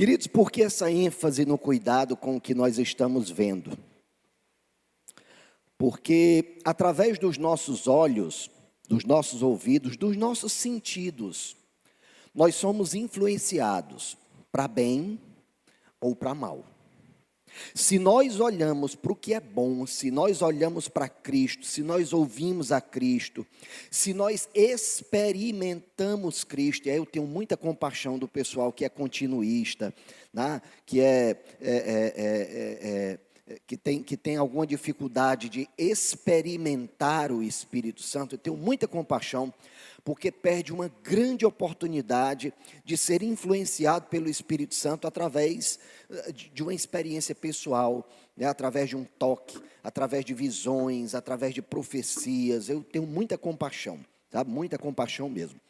Queridos, por que essa ênfase no cuidado com o que nós estamos vendo? Porque através dos nossos olhos, dos nossos ouvidos, dos nossos sentidos, nós somos influenciados para bem ou para mal. Se nós olhamos para o que é bom, se nós olhamos para Cristo, se nós ouvimos a Cristo, se nós experimentamos Cristo, e aí eu tenho muita compaixão do pessoal que é continuista, né? Que tem alguma dificuldade de experimentar o Espírito Santo. Eu tenho muita compaixão, porque perde uma grande oportunidade de ser influenciado pelo Espírito Santo através de uma experiência pessoal, né? Através de um toque, através de visões, através de profecias. Eu tenho muita compaixão, sabe? Muita compaixão mesmo.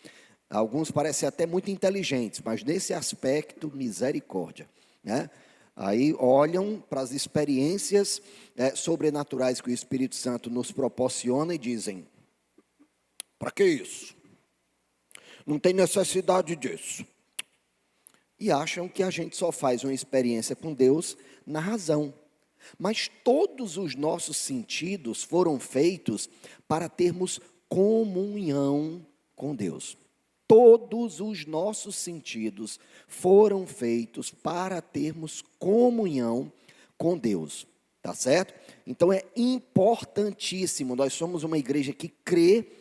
Alguns parecem até muito inteligentes, mas nesse aspecto, misericórdia, né? Aí olham para as experiências sobrenaturais que o Espírito Santo nos proporciona e dizem: para que isso? Não tem necessidade disso. E acham que a gente só faz uma experiência com Deus na razão. Mas todos os nossos sentidos foram feitos para termos comunhão com Deus. Todos os nossos sentidos foram feitos para termos comunhão com Deus. Tá certo? Então é importantíssimo. Nós somos uma igreja que crê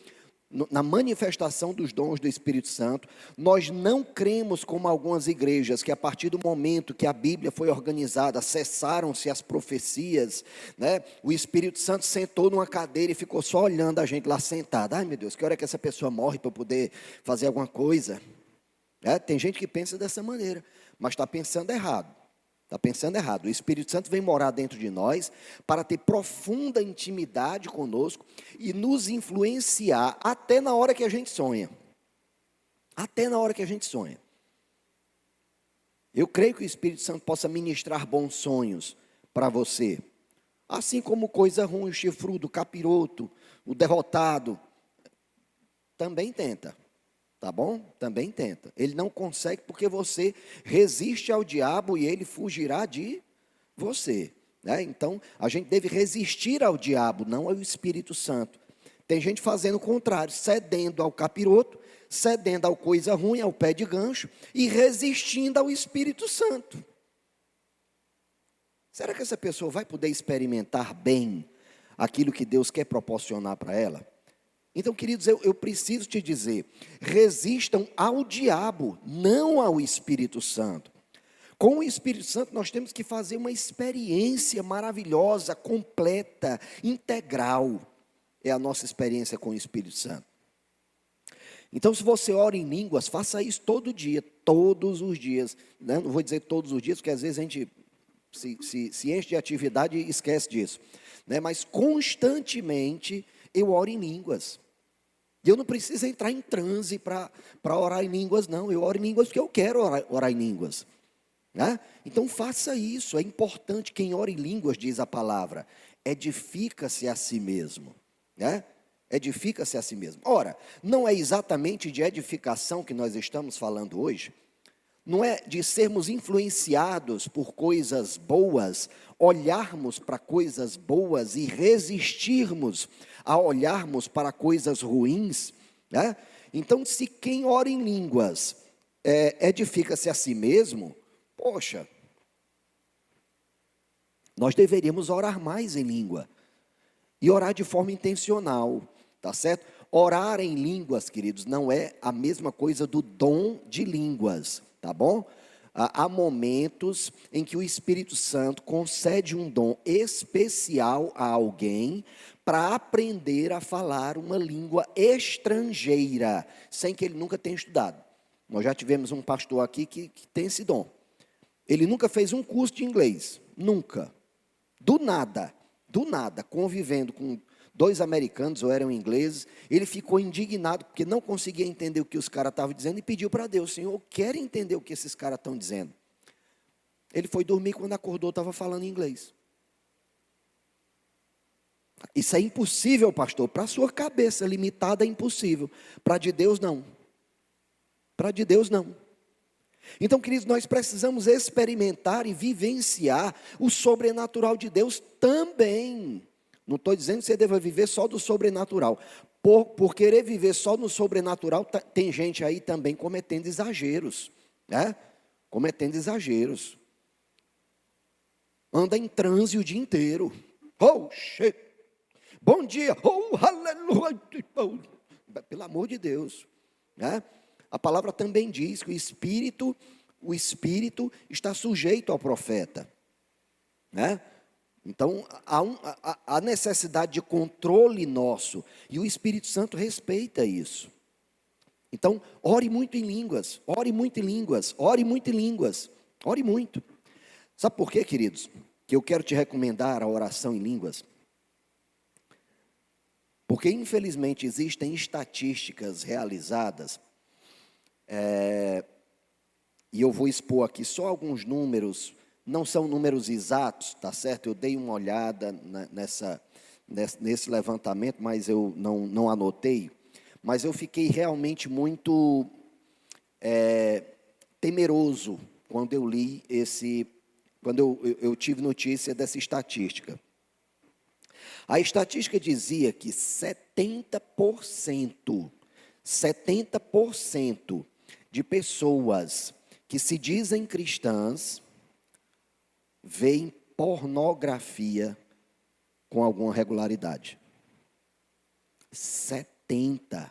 na manifestação dos dons do Espírito Santo. Nós não cremos como algumas igrejas, que a partir do momento que a Bíblia foi organizada, cessaram-se as profecias, né? O Espírito Santo sentou numa cadeira e ficou só olhando a gente lá sentado. Ai meu Deus, que hora é que essa pessoa morre para eu poder fazer alguma coisa? Tem gente que pensa dessa maneira, mas está pensando errado. Está pensando errado. O Espírito Santo vem morar dentro de nós para ter profunda intimidade conosco e nos influenciar até na hora que a gente sonha. Até na hora que a gente sonha. Eu creio que o Espírito Santo possa ministrar bons sonhos para você. Assim como coisa ruim, o chifrudo, o capiroto, o derrotado, também tenta. Tá bom? Também tenta. Ele não consegue porque você resiste ao diabo e ele fugirá de você, né? Então, a gente deve resistir ao diabo, não ao Espírito Santo. Tem gente fazendo o contrário, cedendo ao capiroto, cedendo ao coisa ruim, ao pé de gancho e resistindo ao Espírito Santo. Será que essa pessoa vai poder experimentar bem aquilo que Deus quer proporcionar para ela? Então, queridos, eu preciso te dizer, resistam ao diabo, não ao Espírito Santo. Com o Espírito Santo, nós temos que fazer uma experiência maravilhosa, completa, integral. É a nossa experiência com o Espírito Santo. Então, se você ora em línguas, faça isso todo dia, todos os dias. Né? Não vou dizer todos os dias, porque às vezes a gente se enche de atividade e esquece disso. Né? Mas constantemente eu oro em línguas. E eu não preciso entrar em transe para orar em línguas, não. Eu oro em línguas porque eu quero orar em línguas. Né? Então faça isso, é importante. Quem ora em línguas, diz a palavra, edifica-se a si mesmo. Né? Edifica-se a si mesmo. Ora, não é exatamente de edificação que nós estamos falando hoje. Não é de sermos influenciados por coisas boas, olharmos para coisas boas e resistirmos a olharmos para coisas ruins, né? Então, se quem ora em línguas edifica-se a si mesmo, poxa, nós deveríamos orar mais em língua e orar de forma intencional, tá certo? Orar em línguas, queridos, não é a mesma coisa do dom de línguas. Tá bom? Há momentos em que o Espírito Santo concede um dom especial a alguém para aprender a falar uma língua estrangeira, sem que ele nunca tenha estudado. Nós já tivemos um pastor aqui que tem esse dom. Ele nunca fez um curso de inglês, nunca. Do nada, convivendo com 2 americanos, ou eram ingleses, ele ficou indignado, porque não conseguia entender o que os caras estavam dizendo, e pediu para Deus: Senhor, eu quero entender o que esses caras estão dizendo. Ele foi dormir, quando acordou, estava falando inglês. Isso é impossível, pastor. Para a sua cabeça limitada é impossível. Para de Deus, não. Para de Deus, não. Então, queridos, nós precisamos experimentar e vivenciar o sobrenatural de Deus também. Não estou dizendo que você deva viver só do sobrenatural. Por querer viver só no sobrenatural, tem gente aí também cometendo exageros, né? Cometendo exageros. Anda em transe o dia inteiro. Oh, shit. Bom dia. Oh, aleluia. Oh, pelo amor de Deus, né? A palavra também diz que o espírito está sujeito ao profeta, né? Então, há necessidade de controle nosso, e o Espírito Santo respeita isso. Então, ore muito em línguas, ore muito em línguas, ore muito em línguas, ore muito. Sabe por quê, queridos? Que eu quero te recomendar a oração em línguas? Porque, infelizmente, existem estatísticas realizadas, e eu vou expor aqui só alguns números. Não são números exatos, tá certo? Eu dei uma olhada nesse levantamento, mas eu não anotei. Mas eu fiquei realmente muito temeroso quando eu li quando eu tive notícia dessa estatística. A estatística dizia que 70% de pessoas que se dizem cristãs veem pornografia com alguma regularidade. 70%.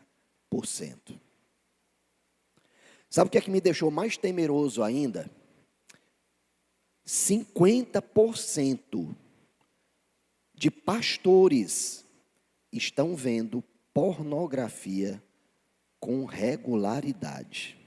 Sabe o que é que me deixou mais temeroso ainda? 50% de pastores estão vendo pornografia com regularidade.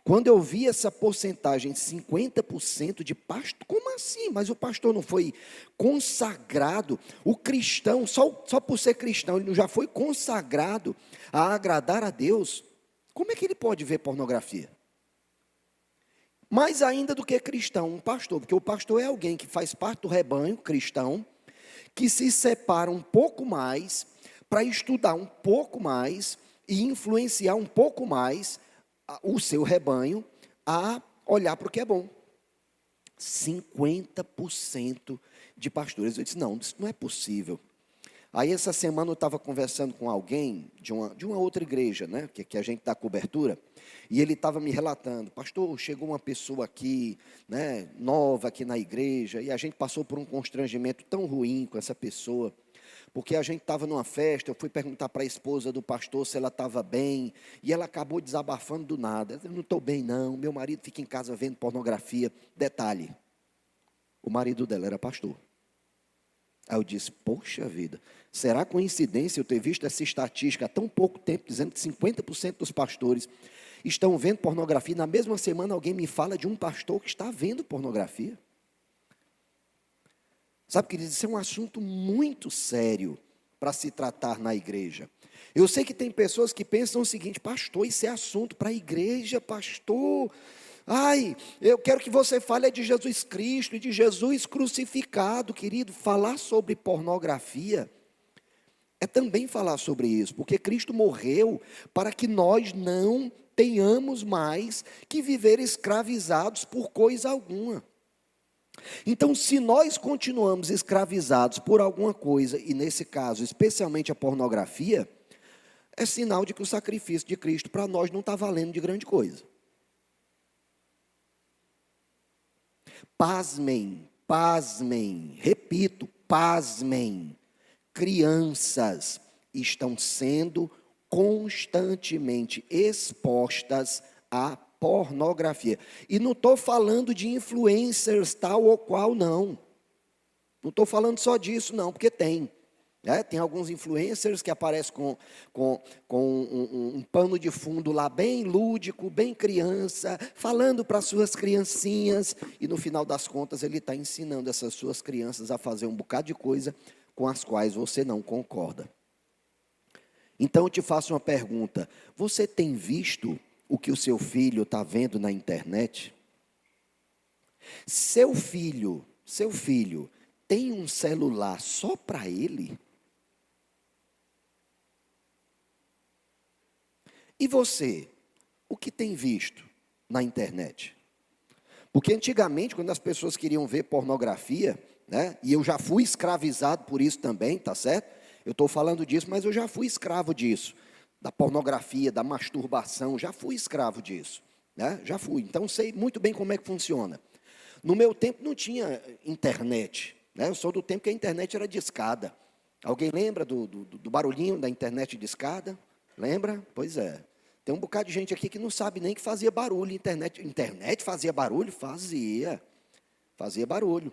Quando eu vi essa porcentagem, 50% de pastor, como assim? Mas o pastor não foi consagrado, o cristão, só por ser cristão, ele não já foi consagrado a agradar a Deus? Como é que ele pode ver pornografia? Mais ainda do que cristão, um pastor, porque o pastor é alguém que faz parte do rebanho cristão, que se separa um pouco mais, para estudar um pouco mais, e influenciar um pouco mais o seu rebanho a olhar para o que é bom. 50% de pastores. Eu disse, não, isso não é possível. Aí essa semana eu estava conversando com alguém de uma outra igreja, né, que a gente dá cobertura, e ele estava me relatando, pastor, chegou uma pessoa aqui, né, nova aqui na igreja, e a gente passou por um constrangimento tão ruim com essa pessoa, porque a gente estava numa festa, eu fui perguntar para a esposa do pastor se ela estava bem, e ela acabou desabafando do nada. Eu não estou bem não, meu marido fica em casa vendo pornografia. Detalhe, o marido dela era pastor. Aí eu disse, poxa vida, será coincidência eu ter visto essa estatística há tão pouco tempo, dizendo que 50% dos pastores estão vendo pornografia, na mesma semana alguém me fala de um pastor que está vendo pornografia? Sabe, queridos, isso é um assunto muito sério para se tratar na igreja. Eu sei que tem pessoas que pensam o seguinte, pastor, isso é assunto para a igreja, pastor. Ai, eu quero que você fale de Jesus Cristo e de Jesus crucificado, querido. Falar sobre pornografia é também falar sobre isso, porque Cristo morreu para que nós não tenhamos mais que viver escravizados por coisa alguma. Então, se nós continuamos escravizados por alguma coisa, e nesse caso, especialmente a pornografia, é sinal de que o sacrifício de Cristo para nós não está valendo de grande coisa. Pasmem, repito, pasmem, crianças estão sendo constantemente expostas a pornografia. E não estou falando de influencers tal ou qual, não. Não estou falando só disso, não, porque tem. Tem alguns influencers que aparecem com um pano de fundo lá bem lúdico, bem criança, falando para as suas criancinhas, e no final das contas ele está ensinando essas suas crianças a fazer um bocado de coisa com as quais você não concorda. Então eu te faço uma pergunta, você tem visto o que o seu filho está vendo na internet? Seu filho tem um celular só para ele? E você, o que tem visto na internet? Porque antigamente, quando as pessoas queriam ver pornografia, né, e eu já fui escravizado por isso também, tá certo? Eu estou falando disso, mas eu já fui escravo disso, da pornografia, da masturbação, já fui escravo disso, né? Já fui, então sei muito bem como é que funciona. No meu tempo não tinha internet, né? Eu sou do tempo que a internet era discada. Alguém lembra do barulhinho da internet discada? Lembra? Pois é. Tem um bocado de gente aqui que não sabe nem que fazia barulho. Internet fazia barulho? Fazia. Fazia barulho,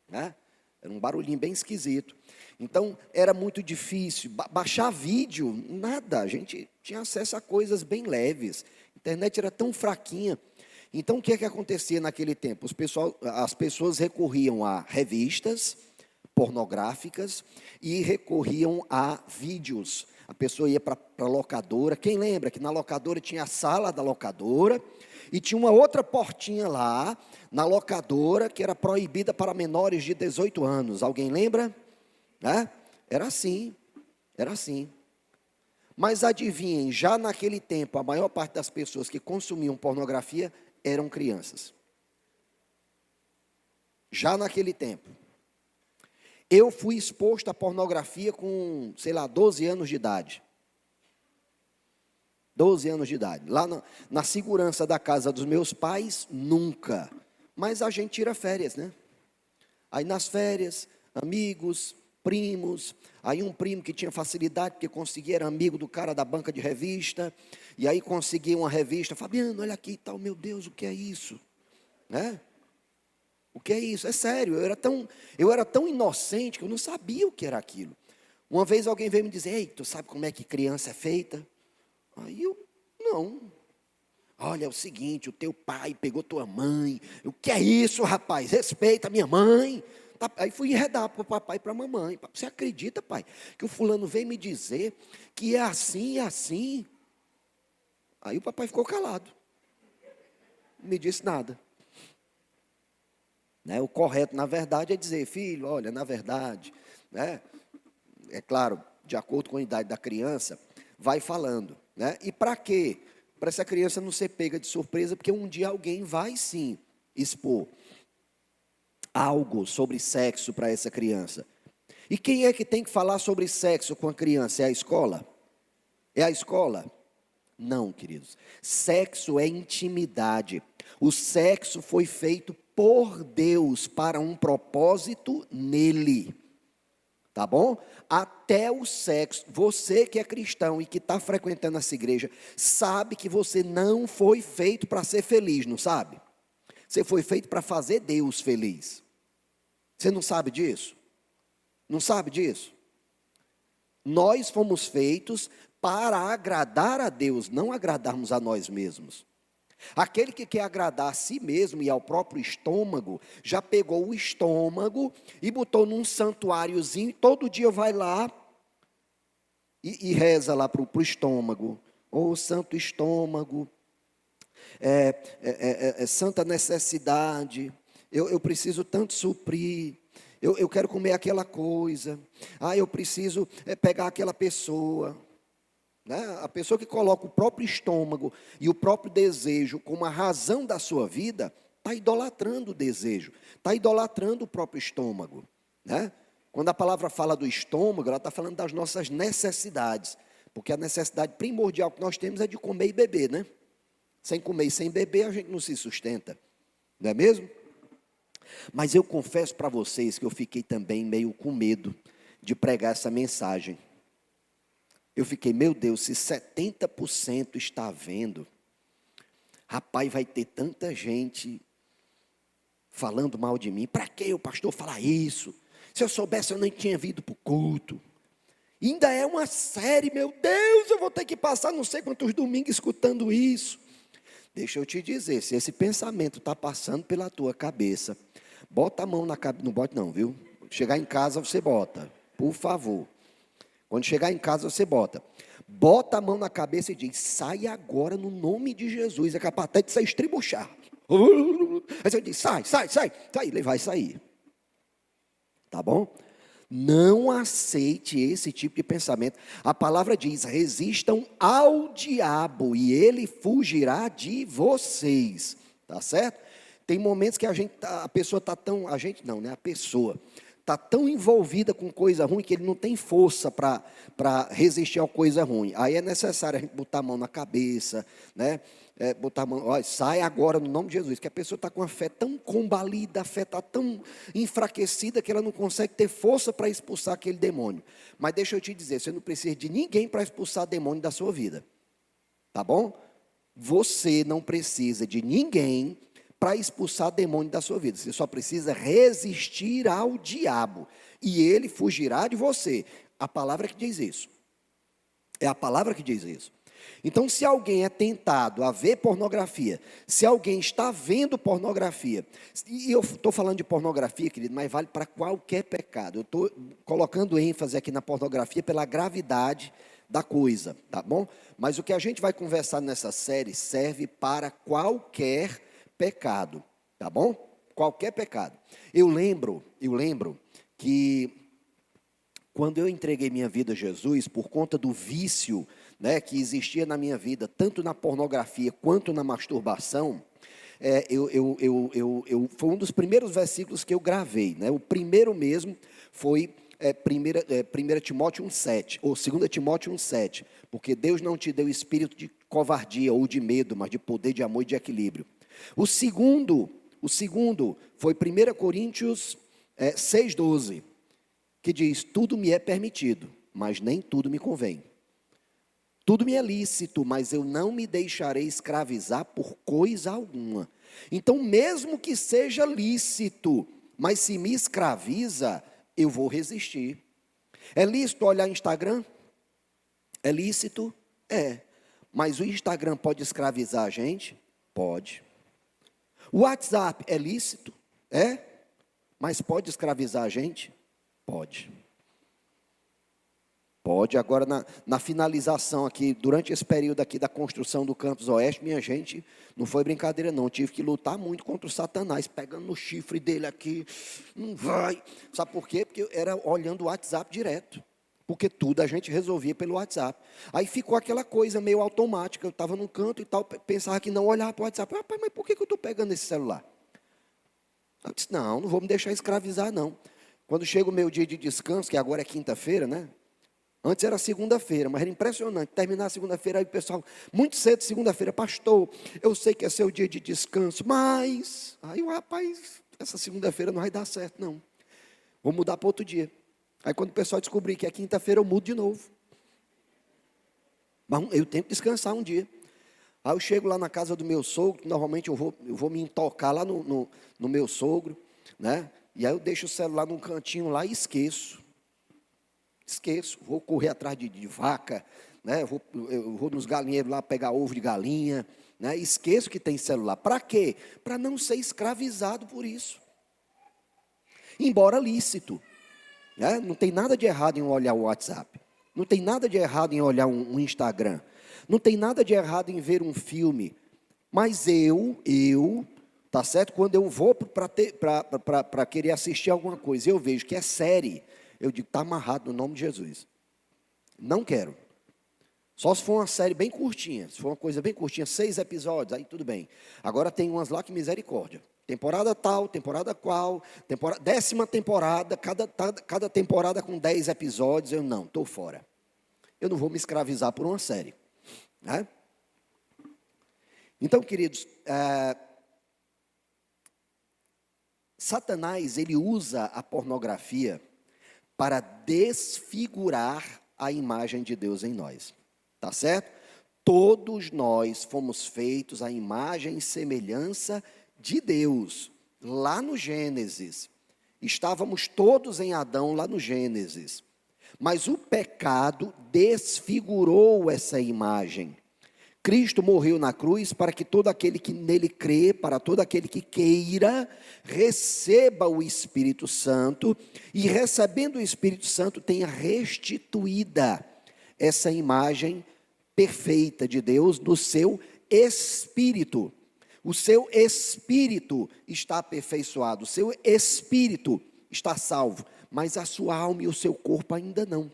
né? Era um barulhinho bem esquisito. Então, era muito difícil. Baixar vídeo, nada. A gente tinha acesso a coisas bem leves. A internet era tão fraquinha. Então, o que é que acontecia naquele tempo? As pessoas recorriam a revistas pornográficas e recorriam a vídeos. A pessoa ia para a locadora. Quem lembra que na locadora tinha a sala da locadora e tinha uma outra portinha lá na locadora que era proibida para menores de 18 anos. Alguém lembra? Né? Era assim, era assim. Mas adivinhem, já naquele tempo, a maior parte das pessoas que consumiam pornografia eram crianças. Já naquele tempo. Eu fui exposto à pornografia com, 12 anos de idade. 12 anos de idade. Lá na segurança da casa dos meus pais, nunca. Mas a gente tira férias, né? Aí nas férias, amigos, primos. Aí um primo que tinha facilidade, porque conseguia, era amigo do cara da banca de revista. E aí conseguia uma revista. Fabiano, olha aqui e tal. Meu Deus, o que é isso? Né? O que é isso? É sério, eu era tão inocente que eu não sabia o que era aquilo. Uma vez alguém veio me dizer, ei, tu sabe como é que criança é feita? Aí eu, não. Olha, é o seguinte, o teu pai pegou tua mãe. O que é isso, rapaz? Respeita a minha mãe. Aí fui enredar para o papai e para a mamãe. Você acredita, pai, que o fulano veio me dizer que é assim e assim? Aí o papai ficou calado. Não me disse nada. Né, o correto, na verdade, é dizer, filho, olha, na verdade, né, é claro, de acordo com a idade da criança, vai falando. Né, e para quê? Para essa criança não ser pega de surpresa, porque um dia alguém vai sim expor algo sobre sexo para essa criança. E quem é que tem que falar sobre sexo com a criança? É a escola? É a escola? Não, queridos. Sexo é intimidade. O sexo foi feito por Deus para um propósito nele. Tá bom? Até o sexo, você que é cristão e que está frequentando essa igreja, sabe que você não foi feito para ser feliz, não sabe? Você foi feito para fazer Deus feliz. Você não sabe disso? Não sabe disso? Nós fomos feitos para agradar a Deus, não agradarmos a nós mesmos. Aquele que quer agradar a si mesmo e ao próprio estômago, já pegou o estômago e botou num santuáriozinho, todo dia vai lá e reza lá para o estômago. Ô santo estômago, santa necessidade, eu preciso tanto suprir. Eu quero comer aquela coisa. Eu preciso pegar aquela pessoa. Né? A pessoa que coloca o próprio estômago e o próprio desejo como a razão da sua vida, está idolatrando o desejo, está idolatrando o próprio estômago. Né? Quando a palavra fala do estômago, ela está falando das nossas necessidades, porque a necessidade primordial que nós temos é de comer e beber, né? Sem comer e sem beber a gente não se sustenta, não é mesmo? Mas eu confesso para vocês que eu fiquei também meio com medo de pregar essa mensagem. Eu fiquei, meu Deus, se 70% está vendo, rapaz, vai ter tanta gente falando mal de mim. Para que o pastor falar isso? Se eu soubesse, eu nem tinha vindo para o culto. Ainda é uma série, meu Deus, eu vou ter que passar não sei quantos domingos escutando isso. Deixa eu te dizer, se esse pensamento está passando pela tua cabeça, bota a mão na cabeça, não bote não, viu? Chegar em casa você bota, por favor. Quando chegar em casa você bota a mão na cabeça e diz, sai agora no nome de Jesus, é capaz até de você estribuchar. Aí você diz, sai, ele vai sair. Tá bom? Não aceite esse tipo de pensamento. A palavra diz: resistam ao diabo e ele fugirá de vocês. Tá certo? Tem momentos que a pessoa está tão, a gente não, né? A pessoa está tão envolvida com coisa ruim que ele não tem força para resistir a coisa ruim. Aí é necessário a gente botar a mão na cabeça, né? Botar a mão, ó, sai agora no nome de Jesus, que a pessoa está com a fé tão combalida, a fé está tão enfraquecida que ela não consegue ter força para expulsar aquele demônio. Mas deixa eu te dizer, você não precisa de ninguém para expulsar demônio da sua vida, tá bom? Você não precisa de ninguém para expulsar demônio da sua vida, você só precisa resistir ao diabo, e ele fugirá de você. A palavra que diz isso, é a palavra que diz isso. Então, se alguém é tentado a ver pornografia, se alguém está vendo pornografia, e eu estou falando de pornografia, querido, mas vale para qualquer pecado. Eu estou colocando ênfase aqui na pornografia pela gravidade da coisa, tá bom? Mas o que a gente vai conversar nessa série serve para qualquer pecado, tá bom? Qualquer pecado. Eu lembro que quando eu entreguei minha vida a Jesus, por conta do vício, né, que existia na minha vida, tanto na pornografia quanto na masturbação, foi um dos primeiros versículos que eu gravei, né? O primeiro mesmo foi 1 Timóteo 1,7, ou 2 Timóteo 1,7, porque Deus não te deu espírito de covardia ou de medo, mas de poder, de amor e de equilíbrio. O segundo foi 1 Coríntios 6,12, que diz: tudo me é permitido, mas nem tudo me convém. Tudo me é lícito, mas eu não me deixarei escravizar por coisa alguma. Então, mesmo que seja lícito, mas se me escraviza, eu vou resistir. É lícito olhar Instagram? É lícito? É. Mas o Instagram pode escravizar a gente? Pode. O WhatsApp é lícito? É. Mas pode escravizar a gente? Pode. Pode. Agora, na finalização aqui, durante esse período aqui da construção do Campus Oeste, minha gente, não foi brincadeira não, tive que lutar muito contra o Satanás, pegando no chifre dele aqui, não vai. Sabe por quê? Porque eu era olhando o WhatsApp direto, porque tudo a gente resolvia pelo WhatsApp. Aí ficou aquela coisa meio automática, eu estava num canto e tal, pensava que não olhava para o WhatsApp. Rapaz, mas por que eu estou pegando esse celular? Eu disse: não vou me deixar escravizar não. Quando chega o meu dia de descanso, que agora é quinta-feira, né? Antes era segunda-feira, mas era impressionante. Terminar a segunda-feira, aí o pessoal, muito cedo, segunda-feira: pastor, eu sei que é seu dia de descanso, mas... Aí o rapaz, essa segunda-feira não vai dar certo, não. Vou mudar para outro dia. Aí quando o pessoal descobrir que é quinta-feira, eu mudo de novo. Mas eu tenho que descansar um dia. Aí eu chego lá na casa do meu sogro, normalmente eu vou me intocar lá no meu sogro, né? E aí eu deixo o celular num cantinho lá e esqueço, vou correr atrás de vaca, né? Eu vou nos galinheiros lá pegar ovo de galinha, né? Esqueço que tem celular. Para quê? Para não ser escravizado por isso. Embora lícito, né? Não tem nada de errado em olhar o WhatsApp, não tem nada de errado em olhar um Instagram, não tem nada de errado em ver um filme, mas tá certo? Quando eu vou para querer assistir alguma coisa, eu vejo que é série, eu digo: está amarrado no nome de Jesus. Não quero. Só se for uma série bem curtinha, se for uma coisa bem curtinha, 6 episódios, aí tudo bem. Agora tem umas lá que misericórdia. Temporada tal, temporada qual, 10ª temporada, cada temporada com 10 episódios, eu não, estou fora. Eu não vou me escravizar por uma série, né? Então, queridos, Satanás, ele usa a pornografia para desfigurar a imagem de Deus em nós, tá certo? Todos nós fomos feitos à imagem e semelhança de Deus, lá no Gênesis. Estávamos todos em Adão lá no Gênesis, mas o pecado desfigurou essa imagem. Cristo morreu na cruz para que todo aquele que nele crê, para todo aquele que queira, receba o Espírito Santo, e recebendo o Espírito Santo tenha restituída essa imagem perfeita de Deus no seu espírito. O seu espírito está aperfeiçoado, o seu espírito está salvo, mas a sua alma e o seu corpo ainda não.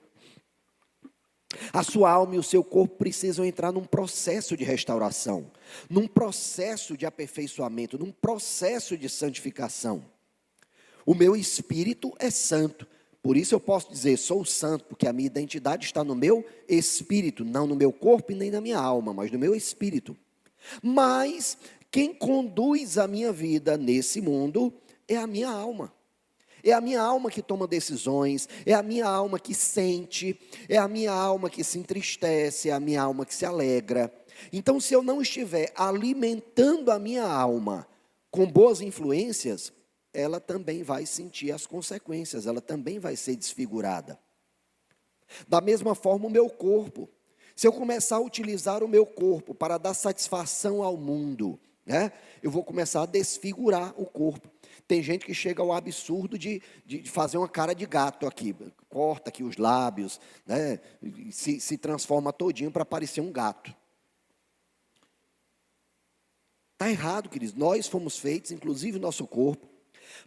A sua alma e o seu corpo precisam entrar num processo de restauração, num processo de aperfeiçoamento, num processo de santificação. O meu espírito é santo, por isso eu posso dizer, sou santo, porque a minha identidade está no meu espírito, não no meu corpo e nem na minha alma, mas no meu espírito. Mas quem conduz a minha vida nesse mundo é a minha alma. É a minha alma que toma decisões, é a minha alma que sente, é a minha alma que se entristece, é a minha alma que se alegra. Então, se eu não estiver alimentando a minha alma com boas influências, ela também vai sentir as consequências, ela também vai ser desfigurada. Da mesma forma, o meu corpo. Se eu começar a utilizar o meu corpo para dar satisfação ao mundo, né, eu vou começar a desfigurar o corpo. Tem gente que chega ao absurdo de fazer uma cara de gato aqui, corta aqui os lábios, né, se transforma todinho para parecer um gato. Está errado, queridos. Nós fomos feitos, inclusive o nosso corpo,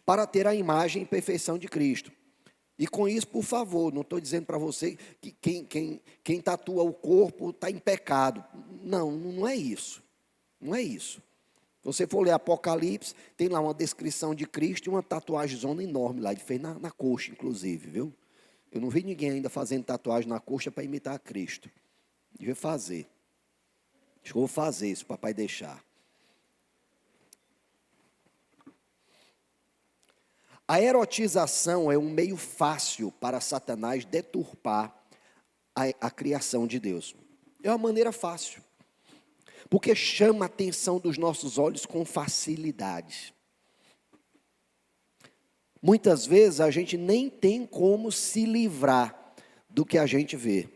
para ter a imagem e perfeição de Cristo. E com isso, por favor, não estou dizendo para você que quem tatua o corpo está em pecado. Não, não é isso. Não é isso. Se você for ler Apocalipse, tem lá uma descrição de Cristo e uma tatuagem enorme lá. Ele fez na coxa, inclusive, viu? Eu não vi ninguém ainda fazendo tatuagem na coxa para imitar a Cristo. Devia fazer. Acho que eu vou fazer isso, papai deixar. A erotização é um meio fácil para Satanás deturpar a criação de Deus. É uma maneira fácil, porque chama a atenção dos nossos olhos com facilidade. Muitas vezes a gente nem tem como se livrar do que a gente vê.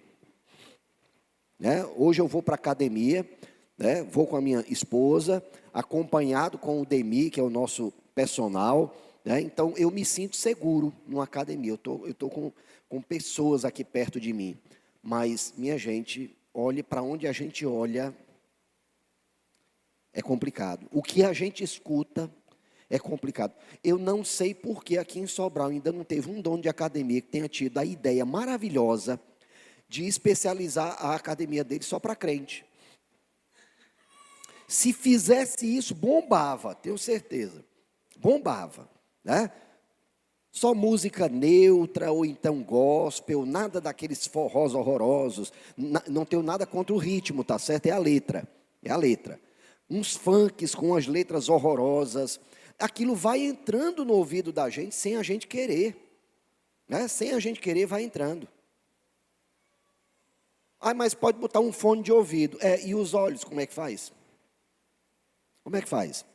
Né? Hoje eu vou para a academia, né? Vou com a minha esposa, acompanhado com o Demi, que é o nosso personal. Então, eu me sinto seguro numa academia, eu estou com pessoas aqui perto de mim, mas, minha gente, olhe para onde a gente olha, é complicado. O que a gente escuta é complicado. Eu não sei por que aqui em Sobral ainda não teve um dono de academia que tenha tido a ideia maravilhosa de especializar a academia dele só para crente. Se fizesse isso, bombava, tenho certeza, bombava. Né? Só música neutra ou então gospel, nada daqueles forrós horrorosos. Não tenho nada contra o ritmo, tá certo? É a letra. Uns funks com as letras horrorosas. Aquilo vai entrando no ouvido da gente sem a gente querer. Né? Sem a gente querer, vai entrando. Mas pode botar um fone de ouvido. E os olhos, como é que faz? Como é que faz?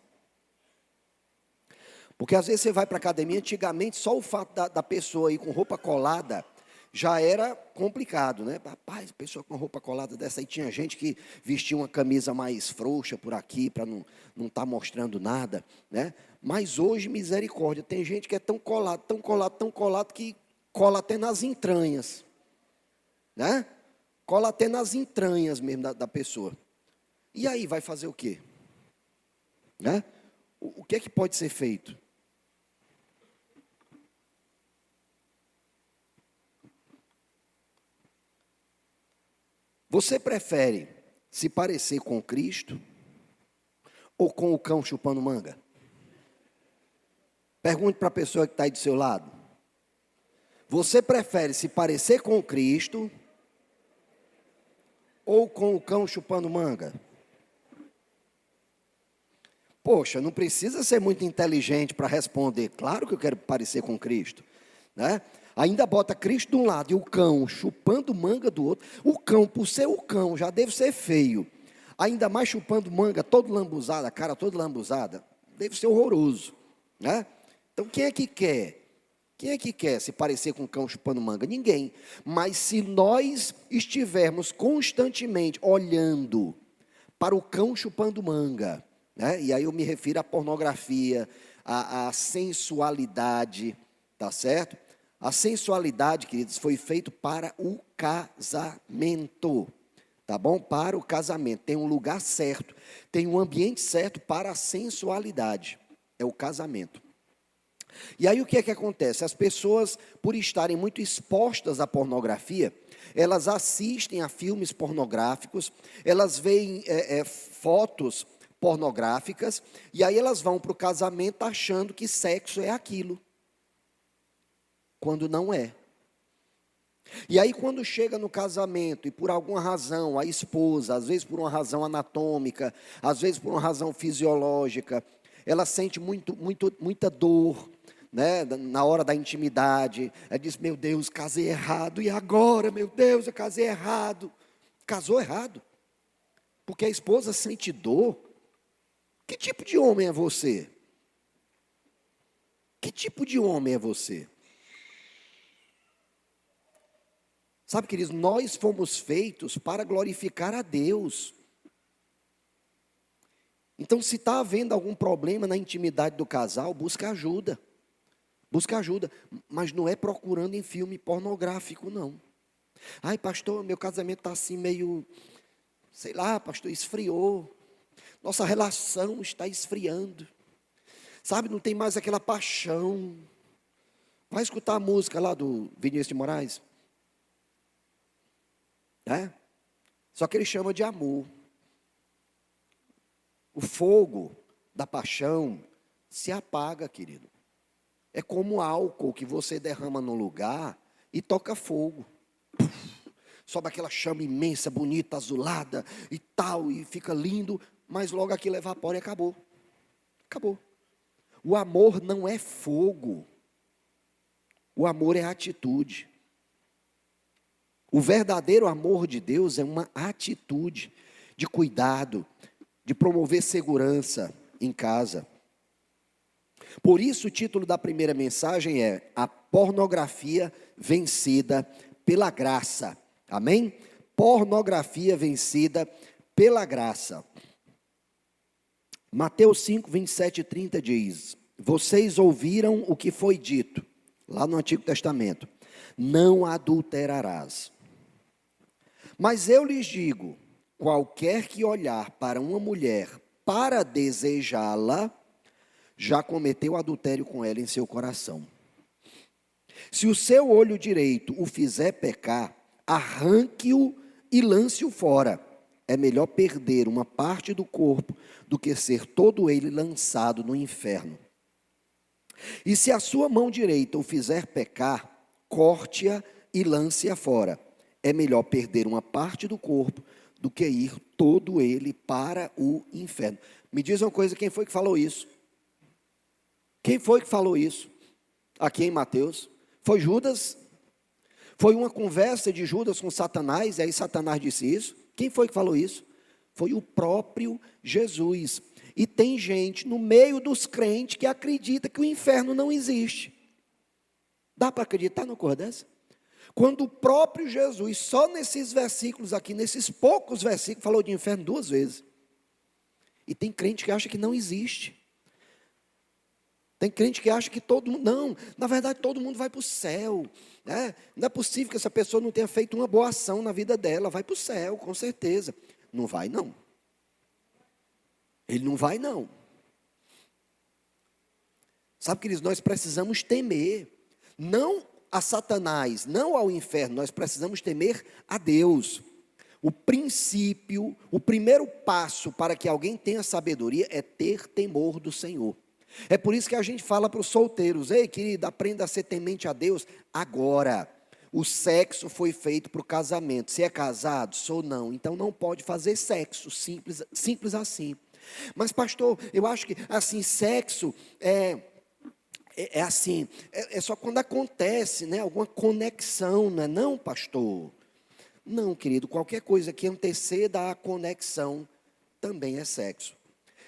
Porque às vezes você vai para a academia, antigamente só o fato da pessoa ir com roupa colada já era complicado, né? Rapaz, pessoa com roupa colada dessa aí, tinha gente que vestia uma camisa mais frouxa por aqui, para não estar mostrando nada, né? Mas hoje, misericórdia, tem gente que é tão colado, que cola até nas entranhas, né? Cola até nas entranhas mesmo da pessoa. E aí, vai fazer o quê? Né? O que é que pode ser feito? Você prefere se parecer com Cristo ou com o cão chupando manga? Pergunte para a pessoa que está aí do seu lado. Você prefere se parecer com Cristo ou com o cão chupando manga? Poxa, não precisa ser muito inteligente para responder. Claro que eu quero parecer com Cristo, né? Ainda bota Cristo de um lado e o cão chupando manga do outro. O cão, por ser o cão, já deve ser feio. Ainda mais chupando manga, todo lambuzado, a cara toda lambuzada. Deve ser horroroso, né? Então, quem é que quer? Quem é que quer se parecer com um cão chupando manga? Ninguém. Mas se nós estivermos constantemente olhando para o cão chupando manga, né? E aí eu me refiro à pornografia, à sensualidade, tá certo? A sensualidade, queridos, foi feito para o casamento, tá bom? Para o casamento, tem um lugar certo, tem um ambiente certo para a sensualidade, é o casamento. E aí o que é que acontece? As pessoas, por estarem muito expostas à pornografia, elas assistem a filmes pornográficos, elas veem fotos pornográficas, e aí elas vão para o casamento achando que sexo é aquilo, quando não é. E aí quando chega no casamento e por alguma razão a esposa, às vezes por uma razão anatômica, às vezes por uma razão fisiológica, ela sente muita dor, né, na hora da intimidade, ela diz, meu Deus, casei errado, e agora, meu Deus, eu casei errado. Casou errado, porque a esposa sente dor. Que tipo de homem é você? Que tipo de homem é você? Sabe, queridos, nós fomos feitos para glorificar a Deus. Então, se está havendo algum problema na intimidade do casal, busca ajuda. Busca ajuda, mas não é procurando em filme pornográfico, não. Ai, pastor, meu casamento está assim meio, sei lá, pastor, esfriou. Nossa relação está esfriando. Sabe, não tem mais aquela paixão. Vai escutar a música lá do Vinícius de Moraes. Só que ele chama de amor. O fogo da paixão se apaga, querido. É como álcool que você derrama num lugar e toca fogo. Sobe aquela chama imensa, bonita, azulada e tal, e fica lindo, mas logo aquilo evapora e acabou. Acabou. O amor não é fogo. O amor é atitude. O verdadeiro amor de Deus é uma atitude de cuidado, de promover segurança em casa. Por isso o título da primeira mensagem é A Pornografia Vencida pela Graça. Amém? Pornografia vencida pela graça. Mateus 5, 27 e 30 diz: Vocês ouviram o que foi dito, lá no Antigo Testamento, não adulterarás. Mas eu lhes digo, qualquer que olhar para uma mulher para desejá-la, já cometeu adultério com ela em seu coração. Se o seu olho direito o fizer pecar, arranque-o e lance-o fora. É melhor perder uma parte do corpo do que ser todo ele lançado no inferno. E se a sua mão direita o fizer pecar, corte-a e lance-a fora. É melhor perder uma parte do corpo do que ir todo ele para o inferno. Me diz uma coisa, quem foi que falou isso? Quem foi que falou isso? Aqui em Mateus. Foi Judas? Foi uma conversa de Judas com Satanás, e aí Satanás disse isso? Quem foi que falou isso? Foi o próprio Jesus. E tem gente no meio dos crentes que acredita que o inferno não existe. Dá para acreditar numa coisa dessa? Quando o próprio Jesus, só nesses versículos aqui, nesses poucos versículos, falou de inferno 2 vezes. E tem crente que acha que não existe. Tem crente que acha que todo mundo, não, na verdade todo mundo vai para o céu. Né? Não é possível que essa pessoa não tenha feito uma boa ação na vida dela, vai para o céu, com certeza. Não vai não. Ele não vai não. Sabe, queridos, nós precisamos temer, não a Satanás, não ao inferno, nós precisamos temer a Deus. O princípio, o primeiro passo para que alguém tenha sabedoria é ter temor do Senhor. É por isso que a gente fala para os solteiros, ei querido, aprenda a ser temente a Deus agora. O sexo foi feito para o casamento. Se é casado, sou não, então não pode fazer sexo, simples assim. Mas pastor, eu acho que assim, sexo é assim, é só quando acontece, né, alguma conexão, não é não, pastor? Não, querido, qualquer coisa que anteceda a conexão também é sexo.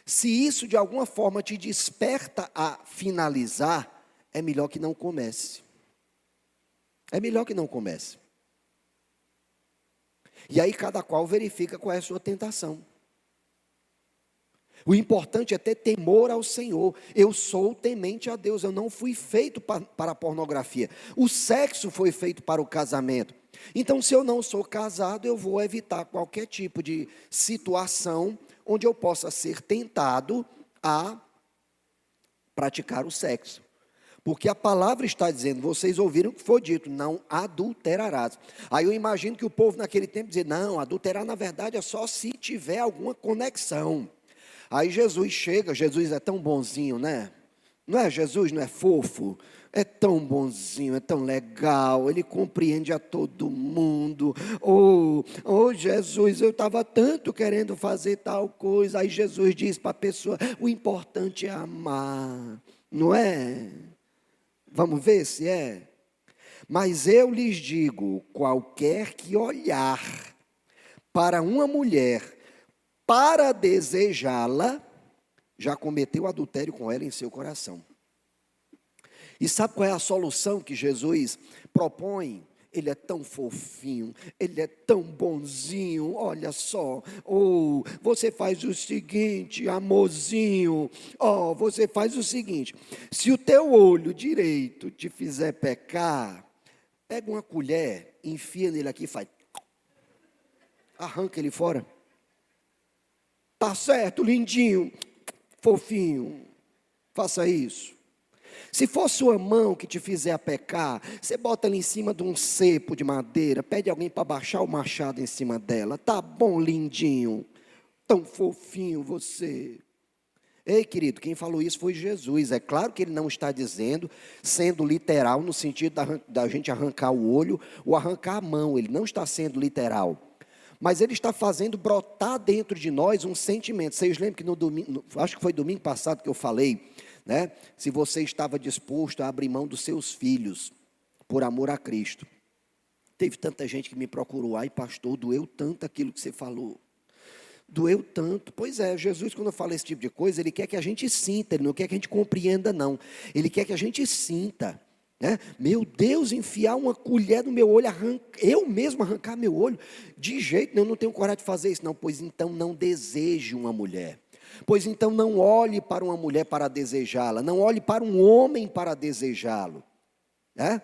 Se isso de alguma forma te desperta a finalizar, é melhor que não comece. É melhor que não comece. E aí cada qual verifica qual é a sua tentação. O importante é ter temor ao Senhor. Eu sou temente a Deus, eu não fui feito para a pornografia. O sexo foi feito para o casamento. Então, se eu não sou casado, eu vou evitar qualquer tipo de situação onde eu possa ser tentado a praticar o sexo. Porque a palavra está dizendo, vocês ouviram o que foi dito, não adulterarás. Aí eu imagino que o povo naquele tempo dizia, não, adulterar na verdade é só se tiver alguma conexão. Aí Jesus chega, Jesus é tão bonzinho, né? Não é Jesus, não é fofo? É tão bonzinho, é tão legal, ele compreende a todo mundo. Oh Jesus, eu estava tanto querendo fazer tal coisa. Aí Jesus diz para a pessoa, o importante é amar, não é? Vamos ver se é. Mas eu lhes digo, qualquer que olhar para uma mulher para desejá-la, já cometeu adultério com ela em seu coração. E sabe qual é a solução que Jesus propõe? Ele é tão fofinho, ele é tão bonzinho, olha só. Oh, você faz o seguinte, amorzinho. Oh, você faz o seguinte: se o teu olho direito te fizer pecar, pega uma colher, enfia nele aqui e faz. Arranca ele fora. Tá certo, lindinho, fofinho. Faça isso. Se for sua mão que te fizer pecar, você bota ela em cima de um cepo de madeira, pede alguém para baixar o machado em cima dela. Tá bom, lindinho, tão fofinho você. Ei, querido, quem falou isso foi Jesus. É claro que ele não está dizendo, sendo literal, no sentido da gente arrancar o olho ou arrancar a mão. Ele não está sendo literal. Mas ele está fazendo brotar dentro de nós um sentimento. Vocês lembram que no domingo, acho que foi domingo passado que eu falei, né? Se você estava disposto a abrir mão dos seus filhos por amor a Cristo. Teve tanta gente que me procurou, ai pastor, doeu tanto aquilo que você falou. Doeu tanto. Pois é, Jesus, quando fala esse tipo de coisa, ele quer que a gente sinta, ele não quer que a gente compreenda, não. Ele quer que a gente sinta. Né? Meu Deus, enfiar uma colher no meu olho, eu mesmo arrancar meu olho, de jeito nenhum, eu não tenho coragem de fazer isso, não. Pois então não deseje uma mulher. Pois então não olhe para uma mulher para desejá-la, não olhe para um homem para desejá-lo. Né?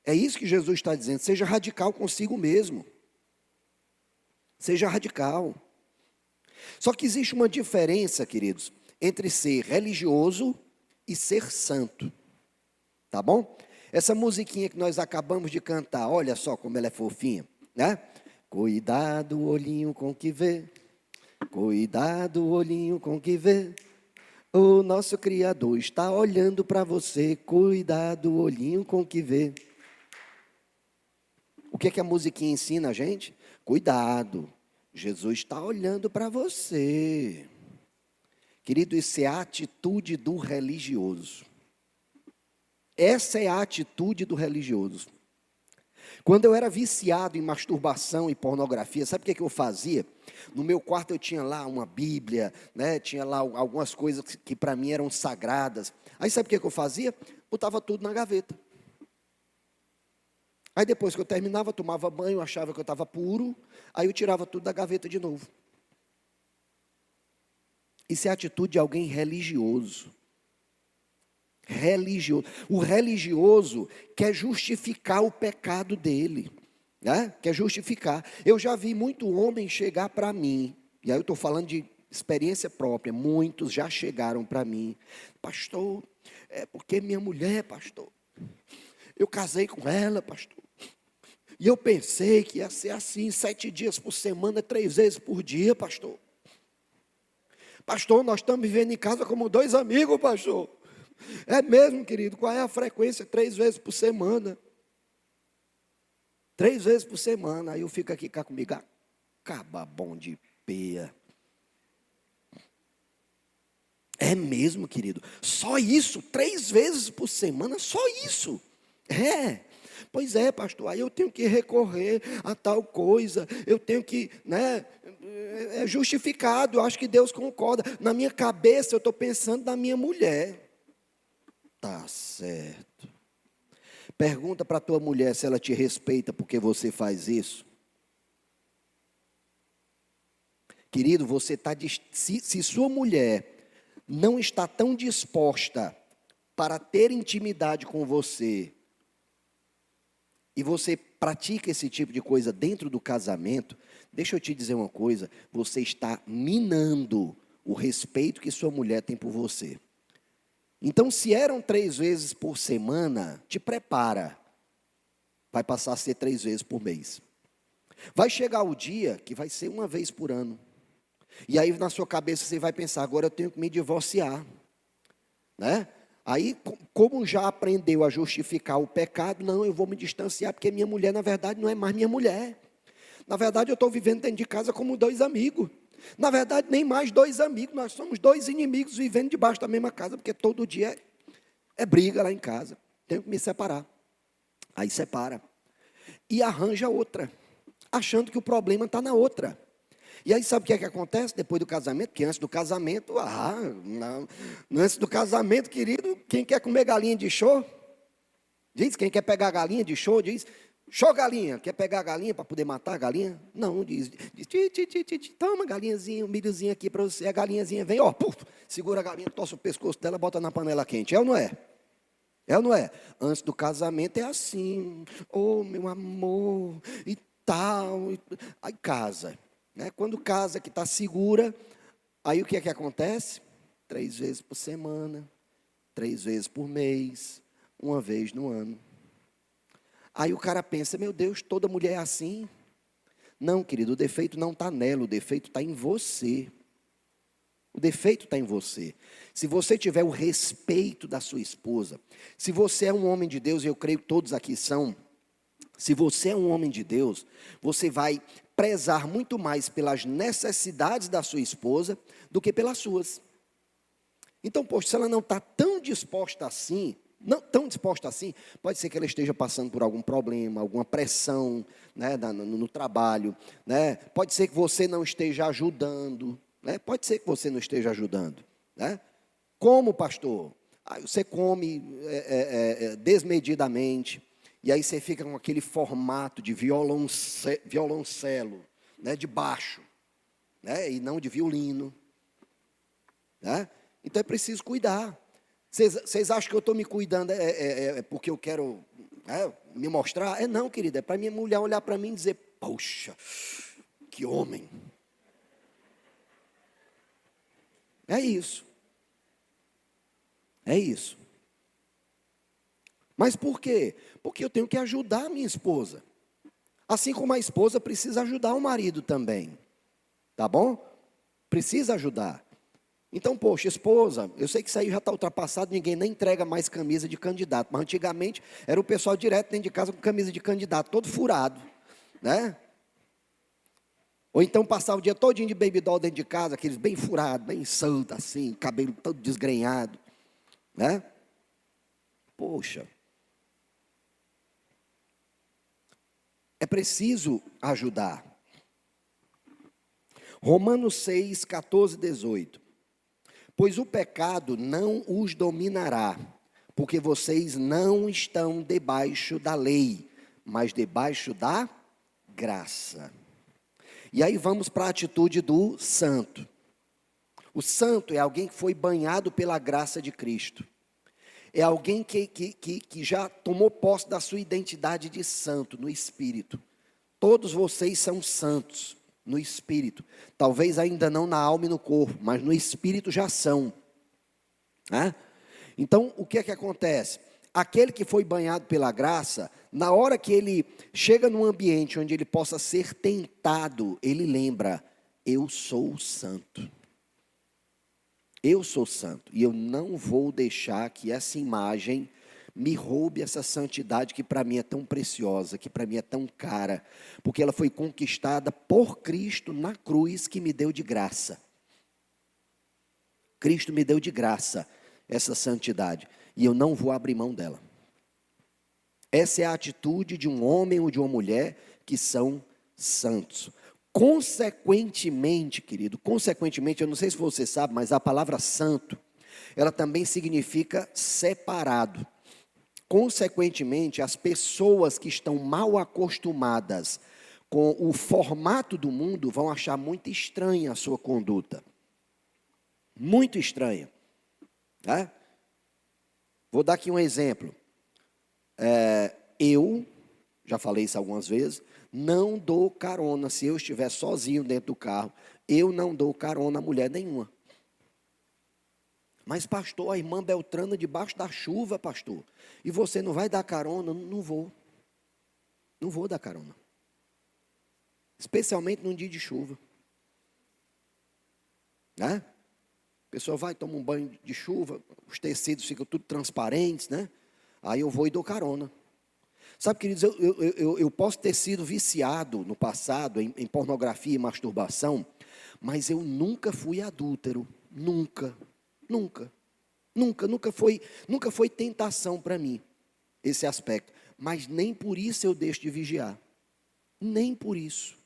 É isso que Jesus está dizendo, seja radical consigo mesmo. Seja radical. Só que existe uma diferença, queridos, entre ser religioso e ser santo. Tá bom? Essa musiquinha que nós acabamos de cantar, olha só como ela é fofinha, né? Cuidado, olhinho com que vê. Cuidado, olhinho com que vê. O nosso Criador está olhando para você. Cuidado, olhinho com que vê. O que é que a musiquinha ensina a gente? Cuidado, Jesus está olhando para você. Querido, isso é a atitude do religioso. Essa é a atitude do religioso. Quando eu era viciado em masturbação e pornografia, sabe o que eu fazia? No meu quarto eu tinha lá uma Bíblia, né? Tinha lá algumas coisas que para mim eram sagradas. Aí sabe o que eu fazia? Botava tudo na gaveta. Aí depois que eu terminava, tomava banho, achava que eu estava puro, aí eu tirava tudo da gaveta de novo. Isso é a atitude de alguém religioso. Religioso. O religioso quer justificar o pecado dele, né? Quer justificar. Eu já vi muito homem chegar para mim, e aí eu estou falando de experiência própria, muitos já chegaram para mim, pastor, é porque minha mulher, pastor, eu casei com ela, pastor, e eu pensei que ia ser assim, 7 dias por semana, 3 vezes por dia, pastor. Pastor, nós estamos vivendo em casa como 2 amigos, pastor. É mesmo, querido, qual é a frequência? 3 vezes por semana. 3 vezes por semana. Aí eu fico aqui cá comigo, acaba bom de peia. É mesmo, querido, só isso, 3 vezes por semana, só isso. Pois é, pastor, aí eu tenho que recorrer a tal coisa, eu tenho que, né, é justificado, eu acho que Deus concorda. Na minha cabeça eu estou pensando na minha mulher. Tá certo. Pergunta para a tua mulher se ela te respeita porque você faz isso. Querido, você está se sua mulher não está tão disposta para ter intimidade com você, e você pratica esse tipo de coisa dentro do casamento, deixa eu te dizer uma coisa, você está minando o respeito que sua mulher tem por você. Então, se eram 3 vezes por semana, te prepara. Vai passar a ser 3 vezes por mês. Vai chegar o dia que vai ser 1 vez por ano. E aí na sua cabeça você vai pensar, agora eu tenho que me divorciar. Né? Aí, como já aprendeu a justificar o pecado, não, eu vou me distanciar, porque minha mulher, na verdade, não é mais minha mulher. Na verdade, eu estou vivendo dentro de casa como 2 amigos. Na verdade, nem mais 2 amigos, nós somos 2 inimigos vivendo debaixo da mesma casa, porque todo dia é briga lá em casa. Tenho que me separar. Aí separa. E arranja outra, achando que o problema está na outra. E aí sabe o que é que acontece depois do casamento? Porque antes do casamento, não, antes do casamento, querido, quem quer comer galinha de show? Diz, quem quer pegar galinha de show, diz, show galinha, quer pegar a galinha para poder matar a galinha? Não, diz toma galinhazinha, um milhozinho aqui para você, a galinhazinha vem, segura a galinha, torce o pescoço dela, bota na panela quente, é ou não é? É ou não é? Antes do casamento é assim, meu amor, e tal, aí casa. Né? Quando casa, que está segura, aí o que é que acontece? 3 vezes por semana, 3 vezes por mês, 1 vez no ano. Aí o cara pensa, meu Deus, toda mulher é assim? Não, querido, o defeito não está nela, o defeito está em você. O defeito está em você. Se você tiver o respeito da sua esposa, se você é um homem de Deus, e eu creio que todos aqui são, se você é um homem de Deus, você vai prezar muito mais pelas necessidades da sua esposa do que pelas suas. Então, poxa, se ela não está tão disposta assim, pode ser que ela esteja passando por algum problema, alguma pressão, né, no trabalho, né? Pode ser que você não esteja ajudando, né? Pode ser que você não esteja ajudando, né? Como, pastor? Você come desmedidamente, e aí você fica com aquele formato de violoncelo, né, de baixo, né, e não de violino, né? Então é preciso cuidar. Vocês acham que eu estou me cuidando porque eu quero me mostrar? Não, querida, é para minha mulher olhar para mim e dizer, poxa, que homem. É isso. É isso. Mas por quê? Porque eu tenho que ajudar a minha esposa. Assim como a esposa precisa ajudar o marido também. Tá bom? Precisa ajudar. Então, poxa, esposa, eu sei que isso aí já está ultrapassado, ninguém nem entrega mais camisa de candidato. Mas antigamente era o pessoal direto dentro de casa com camisa de candidato, todo furado. Né? Ou então passar o dia todinho de baby doll dentro de casa, aqueles bem furados, bem soltos assim, cabelo todo desgrenhado. Né? Poxa. É preciso ajudar. Romanos 6, 14, 18. Pois o pecado não os dominará, porque vocês não estão debaixo da lei, mas debaixo da graça. E aí vamos para a atitude do santo. O santo é alguém que foi banhado pela graça de Cristo. É alguém que já tomou posse da sua identidade de santo no Espírito. Todos vocês são santos no Espírito. Talvez ainda não na alma e no corpo, mas no Espírito já são. Né? Então, o que é que acontece? Aquele que foi banhado pela graça, na hora que ele chega num ambiente onde ele possa ser tentado, ele lembra, eu sou santo. Eu sou santo e eu não vou deixar que essa imagem me roube essa santidade que para mim é tão preciosa, que para mim é tão cara, porque ela foi conquistada por Cristo na cruz que me deu de graça. Cristo me deu de graça essa santidade e eu não vou abrir mão dela. Essa é a atitude de um homem ou de uma mulher que são santos. Consequentemente, querido, eu não sei se você sabe, mas a palavra santo, ela também significa separado. Consequentemente, as pessoas que estão mal acostumadas com o formato do mundo vão achar muito estranha a sua conduta. Muito estranha. Né? Vou dar aqui um exemplo. Eu, já falei isso algumas vezes, não dou carona. Se eu estiver sozinho dentro do carro, eu não dou carona a mulher nenhuma. Mas pastor, a irmã Beltrana debaixo da chuva, pastor, e você não vai dar carona? Não vou. Não vou dar carona. Especialmente num dia de chuva. Né? A pessoa vai, toma um banho de chuva, os tecidos ficam tudo transparentes, né? Aí eu vou e dou carona. Sabe, queridos, eu posso ter sido viciado no passado em pornografia e masturbação, mas eu nunca fui adúltero. Nunca foi tentação para mim, esse aspecto. Mas nem por isso eu deixo de vigiar. Nem por isso.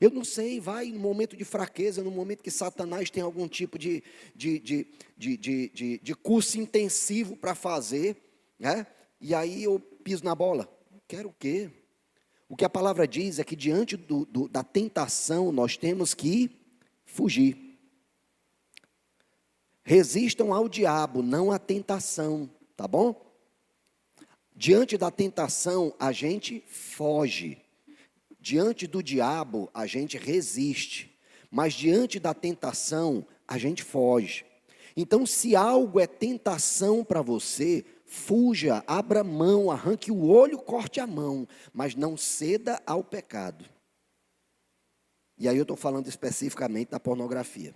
Eu não sei, vai no momento de fraqueza, no momento que Satanás tem algum tipo de curso intensivo para fazer, né? E aí eu piso na bola. Quero o quê? O que a palavra diz é que diante da tentação nós temos que fugir. Resistam ao diabo, não à tentação, tá bom? Diante da tentação a gente foge. Diante do diabo, a gente resiste, mas diante da tentação, a gente foge. Então, se algo é tentação para você, fuja, abra mão, arranque o olho, corte a mão, mas não ceda ao pecado. E aí eu estou falando especificamente da pornografia.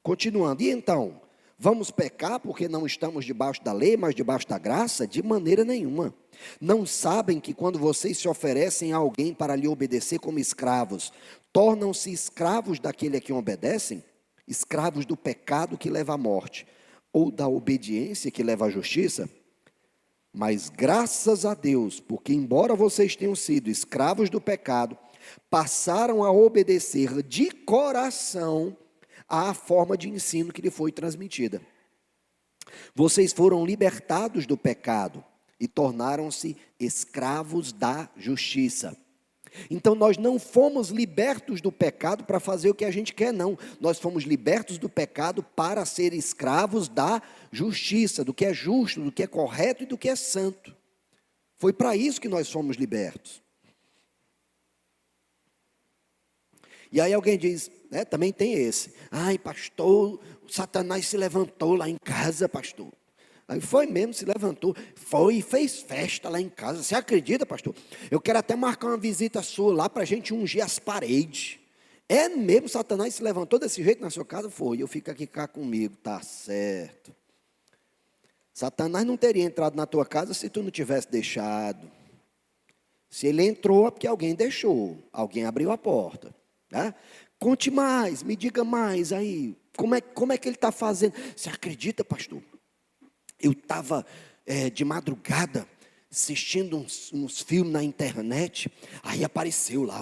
Continuando, e então, vamos pecar porque não estamos debaixo da lei, mas debaixo da graça? De maneira nenhuma. Não sabem que quando vocês se oferecem a alguém para lhe obedecer como escravos, tornam-se escravos daquele a quem obedecem? Escravos do pecado que leva à morte, ou da obediência que leva à justiça? Mas graças a Deus, porque embora vocês tenham sido escravos do pecado, passaram a obedecer de coração à forma de ensino que lhe foi transmitida. Vocês foram libertados do pecado e tornaram-se escravos da justiça. Então nós não fomos libertos do pecado para fazer o que a gente quer, não. Nós fomos libertos do pecado para ser escravos da justiça, do que é justo, do que é correto e do que é santo. Foi para isso que nós fomos libertos. E aí alguém diz, né, também tem esse. Ai, pastor, Satanás se levantou lá em casa, pastor. Aí foi mesmo, se levantou, foi e fez festa lá em casa. Você acredita, pastor? Eu quero até marcar uma visita sua lá para a gente ungir as paredes. É mesmo, Satanás se levantou desse jeito na sua casa? Foi, eu fico aqui cá comigo, tá certo. Satanás não teria entrado na tua casa se tu não tivesse deixado. Se ele entrou é porque alguém deixou, alguém abriu a porta. Tá? Conte mais, me diga mais aí, como é que ele está fazendo? Você acredita, pastor? Eu estava de madrugada assistindo uns filmes na internet, aí apareceu lá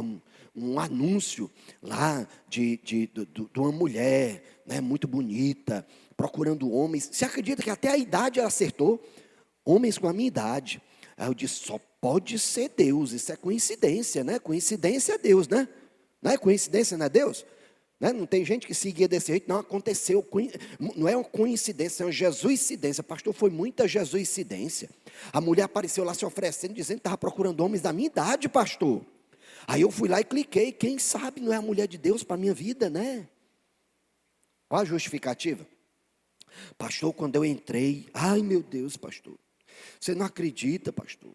um anúncio lá de uma mulher, né, muito bonita, procurando homens. Você acredita que até a idade ela acertou? Homens com a minha idade. Aí eu disse, só pode ser Deus, isso é coincidência, né? Coincidência é Deus, né? Não é coincidência, não é Deus? Né? Não tem gente que seguia desse jeito, não aconteceu, não é uma coincidência, é uma jesuicidência. Pastor, foi muita jesuicidência. A mulher apareceu lá se oferecendo, dizendo que estava procurando homens da minha idade, pastor. Aí eu fui lá e cliquei, quem sabe não é a mulher de Deus para a minha vida, né? Olha a justificativa. Pastor, quando eu entrei, ai meu Deus, pastor, você não acredita, pastor,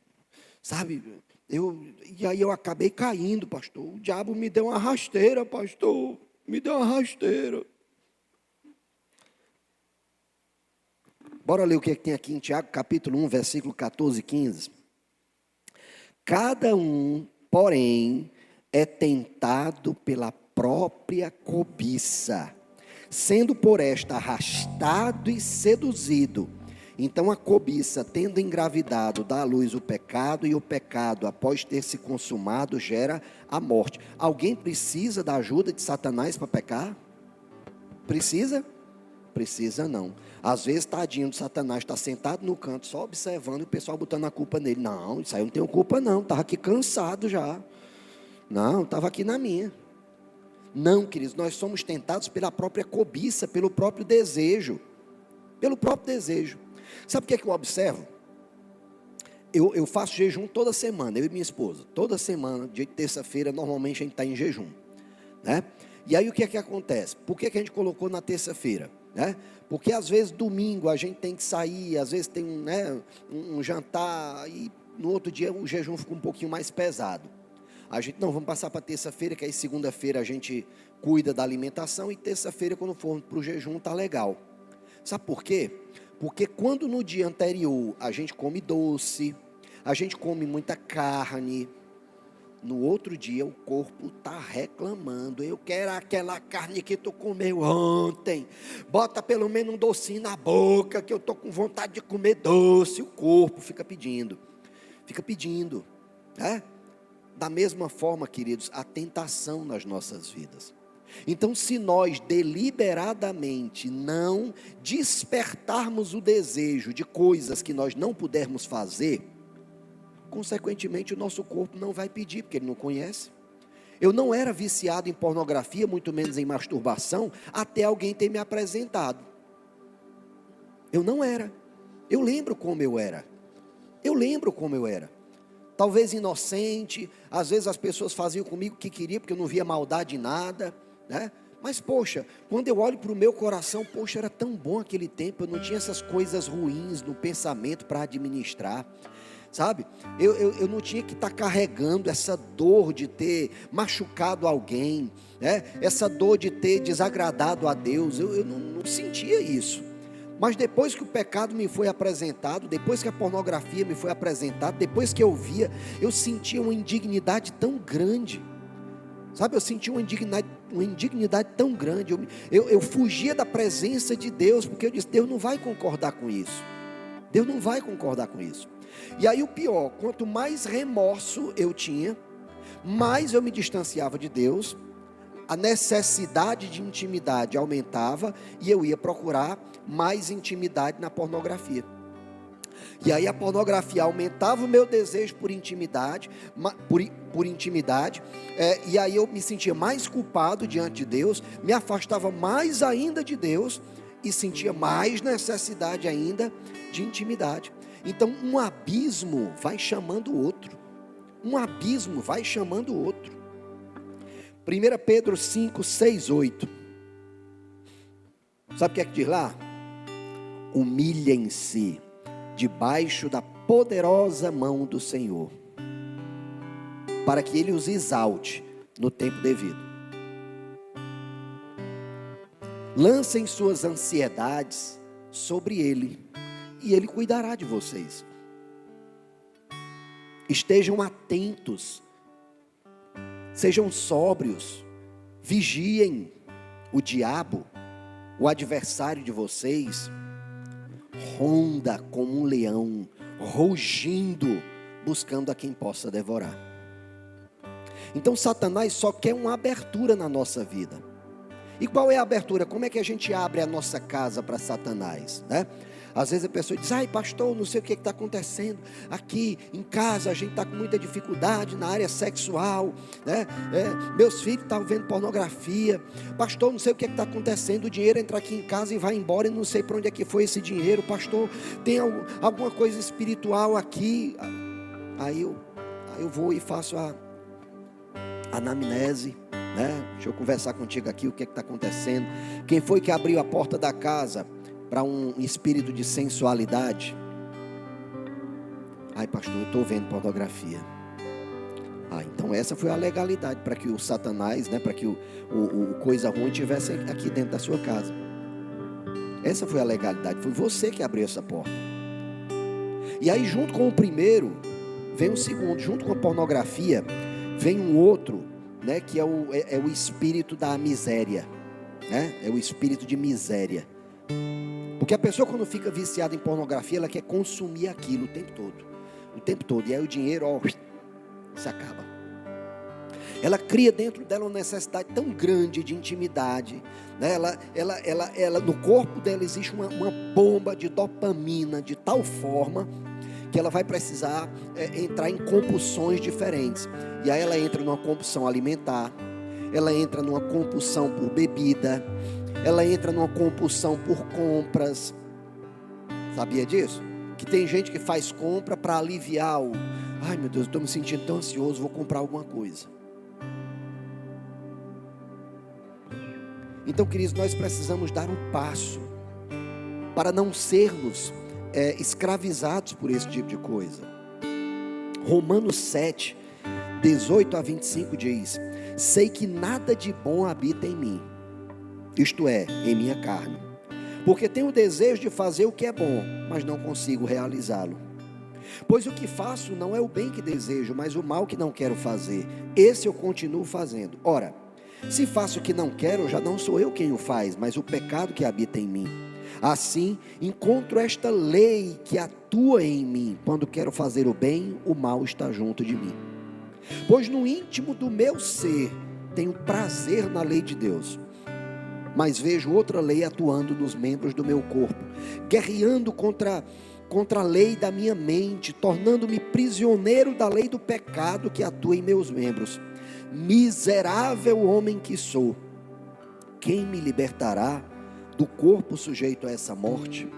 sabe, e aí eu acabei caindo, pastor, o diabo me deu uma rasteira, pastor, me deu uma rasteira. Bora ler o que é que tem aqui em Tiago, capítulo 1, versículo 14 e 15. Cada um, porém, é tentado pela própria cobiça, sendo por esta arrastado e seduzido. Então a cobiça, tendo engravidado, dá à luz o pecado, e o pecado, após ter se consumado, gera a morte. Alguém precisa da ajuda de Satanás para pecar? Precisa? Precisa não. Às vezes, tadinho de Satanás está sentado no canto, só observando, e o pessoal botando a culpa nele. Não, isso aí eu não tenho culpa não, estava aqui cansado já. Não, estava aqui na minha. Não, queridos, nós somos tentados pela própria cobiça, pelo próprio desejo. Pelo próprio desejo. Sabe o que é que eu observo? Eu faço jejum toda semana, eu e minha esposa. Toda semana, dia de terça-feira, normalmente a gente está em jejum, né? E aí o que é que acontece? Por que a gente colocou na terça-feira? né? Porque às vezes domingo a gente tem que sair, às vezes tem um jantar, e no outro dia o jejum fica um pouquinho mais pesado. A gente, não, vamos passar para terça-feira, que aí segunda-feira a gente cuida da alimentação, e terça-feira, quando for para o jejum, tá legal. Sabe por quê? Porque quando no dia anterior a gente come doce, a gente come muita carne, no outro dia o corpo está reclamando: eu quero aquela carne que tu comeu ontem, bota pelo menos um docinho na boca, que eu estou com vontade de comer doce. O corpo fica pedindo, né? Da mesma forma, queridos, a tentação nas nossas vidas. Então, se nós deliberadamente não despertarmos o desejo de coisas que nós não pudermos fazer, consequentemente o nosso corpo não vai pedir, porque ele não conhece. Eu não era viciado em pornografia, muito menos em masturbação, até alguém ter me apresentado. Eu não era. Eu lembro como eu era. Talvez inocente, às vezes as pessoas faziam comigo o que queriam, porque eu não via maldade em nada, né? Mas poxa, quando eu olho para o meu coração, poxa, era tão bom aquele tempo, eu não tinha essas coisas ruins no pensamento para administrar, sabe? Eu não tinha que estar carregando essa dor de ter machucado alguém, né? Essa dor de ter desagradado a Deus, eu não sentia isso. Mas depois que o pecado me foi apresentado, depois que a pornografia me foi apresentada, depois que eu via, eu sentia uma indignidade tão grande, sabe? Eu sentia uma indignidade tão grande, eu fugia da presença de Deus, porque eu disse: Deus não vai concordar com isso, E aí o pior, quanto mais remorso eu tinha, mais eu me distanciava de Deus, a necessidade de intimidade aumentava, e eu ia procurar mais intimidade na pornografia. E aí a pornografia aumentava o meu desejo por intimidade, e aí eu me sentia mais culpado diante de Deus, me afastava mais ainda de Deus, e sentia mais necessidade ainda de intimidade. Então um abismo vai chamando o outro. 1 Pedro 5, 6, 8. Sabe o que é que diz lá? Humilhem-se debaixo da poderosa mão do Senhor, para que Ele os exalte no tempo devido. Lancem suas ansiedades sobre Ele, e Ele cuidará de vocês. Estejam atentos, sejam sóbrios, vigiem. O diabo, o adversário de vocês, ronda como um leão, rugindo, buscando a quem possa devorar. Então Satanás só quer uma abertura na nossa vida. E qual é a abertura? Como é que a gente abre a nossa casa para Satanás, né? Às vezes a pessoa diz: ai pastor, não sei o que está acontecendo aqui em casa, a gente está com muita dificuldade na área sexual, né? Meus filhos estão vendo pornografia, pastor, não sei o que está acontecendo, o dinheiro entra aqui em casa e vai embora, e não sei para onde é que foi esse dinheiro, pastor, tem alguma coisa espiritual aqui. Aí eu vou e faço a anamnese, né? Deixa eu conversar contigo aqui, o que está acontecendo, quem foi que abriu a porta da casa para um espírito de sensualidade? Ai pastor, eu estou vendo pornografia. Então essa foi a legalidade para que o Satanás, né, para que o coisa ruim estivesse aqui dentro da sua casa. Essa foi a legalidade, foi você que abriu essa porta. E aí junto com o primeiro, vem o segundo, junto com a pornografia, vem um outro, né, que é o espírito da miséria, né? É o espírito de miséria. Porque a pessoa, quando fica viciada em pornografia, ela quer consumir aquilo o tempo todo, e aí o dinheiro, se acaba. Ela cria dentro dela uma necessidade tão grande de intimidade, né? Ela no corpo dela existe uma bomba de dopamina de tal forma que ela vai precisar entrar em compulsões diferentes. E aí ela entra numa compulsão alimentar, ela entra numa compulsão por bebida, ela entra numa compulsão por compras. Sabia disso? Que tem gente que faz compra para aliviar ai meu Deus, eu estou me sentindo tão ansioso, vou comprar alguma coisa. Então, queridos, nós precisamos dar um passo para não sermos escravizados por esse tipo de coisa. Romanos 7, 18 a 25 diz: sei que nada de bom habita em mim, isto é, em minha carne, porque tenho o desejo de fazer o que é bom, mas não consigo realizá-lo. Pois o que faço não é o bem que desejo, mas o mal que não quero fazer, esse eu continuo fazendo. Ora, se faço o que não quero, já não sou eu quem o faz, mas o pecado que habita em mim. Assim, encontro esta lei que atua em mim: quando quero fazer o bem, o mal está junto de mim. Pois no íntimo do meu ser tenho prazer na lei de Deus, mas vejo outra lei atuando nos membros do meu corpo, guerreando contra a lei da minha mente, tornando-me prisioneiro da lei do pecado que atua em meus membros. Miserável homem que sou, quem me libertará do corpo sujeito a essa morte?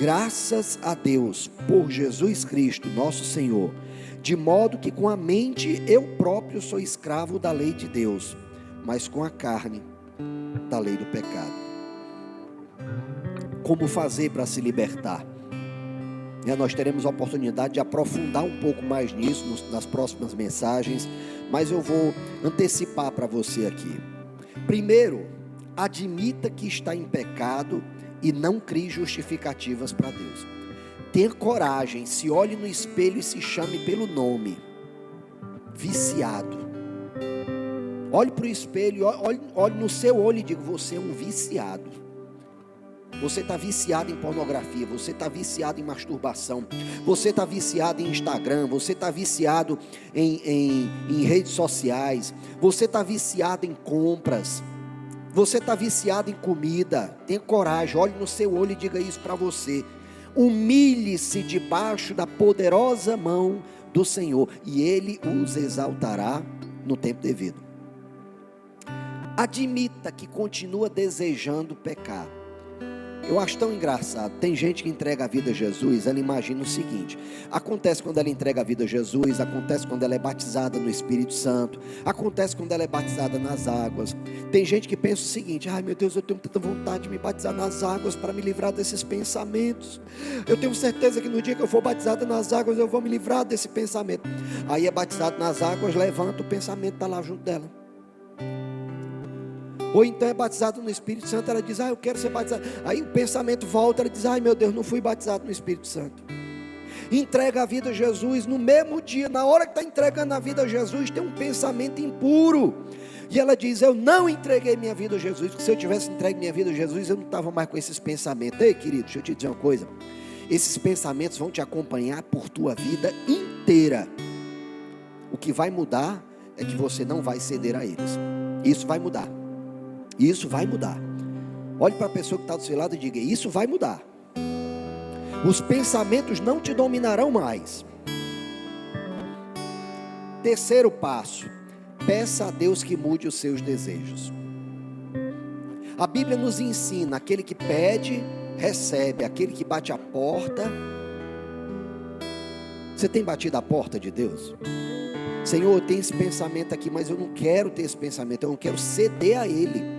Graças a Deus por Jesus Cristo nosso Senhor, de modo que com a mente eu próprio sou escravo da lei de Deus, mas com a carne da lei do pecado. Como fazer para se libertar? Nós teremos a oportunidade de aprofundar um pouco mais nisso nas próximas mensagens, mas eu vou antecipar para você aqui. Primeiro, admita que está em pecado e não crie justificativas para Deus. Tenha coragem, se olhe no espelho e se chame pelo nome: viciado. Olhe para o espelho, olhe no seu olho e diga: você é um viciado. Você está viciado em pornografia, você está viciado em masturbação, você está viciado em Instagram, você está viciado em redes sociais, você está viciado em compras, você está viciado em comida. Tenha coragem, olhe no seu olho e diga isso para você. Humilhe-se debaixo da poderosa mão do Senhor, e Ele os exaltará no tempo devido. Admita que continua desejando pecar. Eu acho tão engraçado, tem gente que entrega a vida a Jesus, ela imagina o seguinte: acontece quando ela entrega a vida a Jesus, acontece quando ela é batizada no Espírito Santo, acontece quando ela é batizada nas águas. Tem gente que pensa o seguinte: ai meu Deus, eu tenho tanta vontade de me batizar nas águas para me livrar desses pensamentos, eu tenho certeza que no dia que eu for batizada nas águas eu vou me livrar desse pensamento. Aí é batizado nas águas, levanta, o pensamento está lá junto dela. Ou então é batizado no Espírito Santo, ela diz: eu quero ser batizado. Aí o pensamento volta, ela diz: ai meu Deus, não fui batizado no Espírito Santo. Entrega a vida a Jesus, no mesmo dia, na hora que está entregando a vida a Jesus, tem um pensamento impuro, e ela diz: eu não entreguei minha vida a Jesus, porque se eu tivesse entregue minha vida a Jesus, eu não estava mais com esses pensamentos. Ei querido, deixa eu te dizer uma coisa: esses pensamentos vão te acompanhar por tua vida inteira. O que vai mudar é que você não vai ceder a eles. Isso vai mudar. Isso vai mudar. Olhe para a pessoa que está do seu lado e diga: isso vai mudar. Os pensamentos não te dominarão mais. Terceiro passo: peça a Deus que mude os seus desejos. A Bíblia nos ensina: aquele que pede, recebe; aquele que bate a porta. Você tem batido a porta de Deus? Senhor, eu tenho esse pensamento aqui, mas eu não quero ter esse pensamento, eu não quero ceder a ele.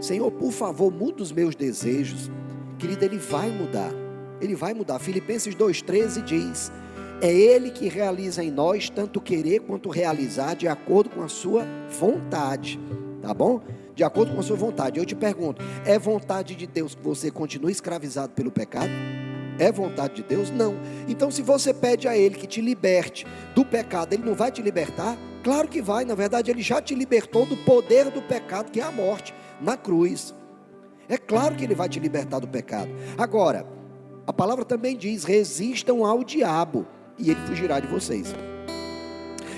Senhor, por favor, muda os meus desejos. Querido, Ele vai mudar. Ele vai mudar. Filipenses 2,13 diz: é Ele que realiza em nós tanto querer quanto realizar, de acordo com a sua vontade. Tá bom? De acordo com a sua vontade. Eu te pergunto: é vontade de Deus que você continue escravizado pelo pecado? É vontade de Deus? Não. Então, se você pede a Ele que te liberte do pecado, Ele não vai te libertar? Claro que vai. Na verdade, Ele já te libertou do poder do pecado, que é a morte, na cruz. É claro que Ele vai te libertar do pecado. Agora, a palavra também diz: resistam ao diabo e ele fugirá de vocês.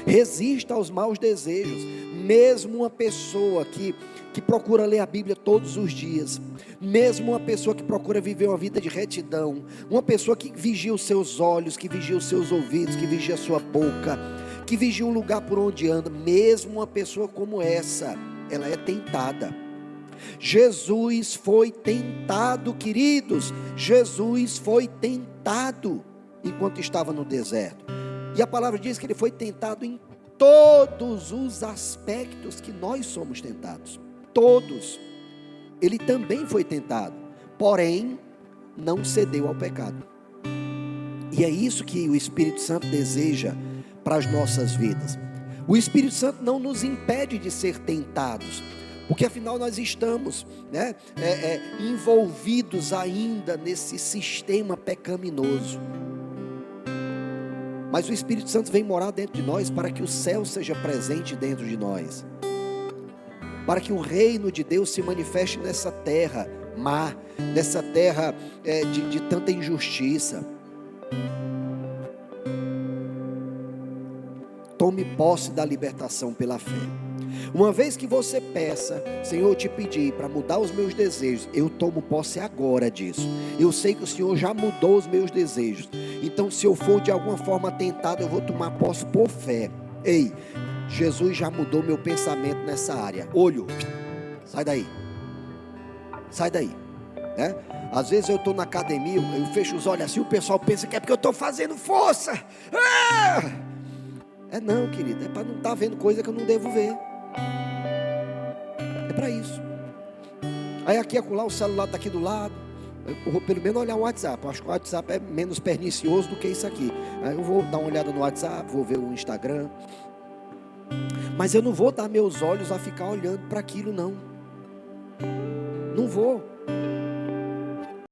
Resista aos maus desejos. Mesmo uma pessoa que procura ler a Bíblia todos os dias, mesmo uma pessoa que procura viver uma vida de retidão, uma pessoa que vigia os seus olhos, que vigia os seus ouvidos, que vigia a sua boca, que vigia o lugar por onde anda, mesmo uma pessoa como essa, ela é tentada. Jesus foi tentado, queridos. Jesus foi tentado enquanto estava no deserto. E a palavra diz que Ele foi tentado em todos os aspectos que nós somos tentados. Todos. ele também foi tentado, porém não cedeu ao pecado. E é isso que o Espírito Santo deseja para as nossas vidas. O Espírito Santo não nos impede de ser tentados, porque afinal nós estamos, né, envolvidos ainda nesse sistema pecaminoso. Mas o Espírito Santo vem morar dentro de nós para que o céu seja presente dentro de nós, para que o reino de Deus se manifeste nessa terra má, nessa terra de tanta injustiça. Tome posse da libertação pela fé. Uma vez que você peça, Senhor, eu te pedi para mudar os meus desejos, eu tomo posse agora disso. Eu sei que o Senhor já mudou os meus desejos. Então, se eu for de alguma forma tentado, eu vou tomar posse por fé. Ei, Jesus já mudou meu pensamento nessa área. Olho, sai daí. Sai daí. Né? Às vezes eu estou na academia, eu fecho os olhos assim, o pessoal pensa que é porque eu estou fazendo força. Não, querido, é para não estar vendo coisa que eu não devo ver. É para isso. Aí aqui, acolá, o celular está aqui do lado. Eu vou pelo menos olhar o WhatsApp. Eu acho que o WhatsApp é menos pernicioso do que isso aqui. Aí eu vou dar uma olhada no WhatsApp, vou ver o Instagram. Mas eu não vou dar meus olhos a ficar olhando para aquilo, não. Não vou.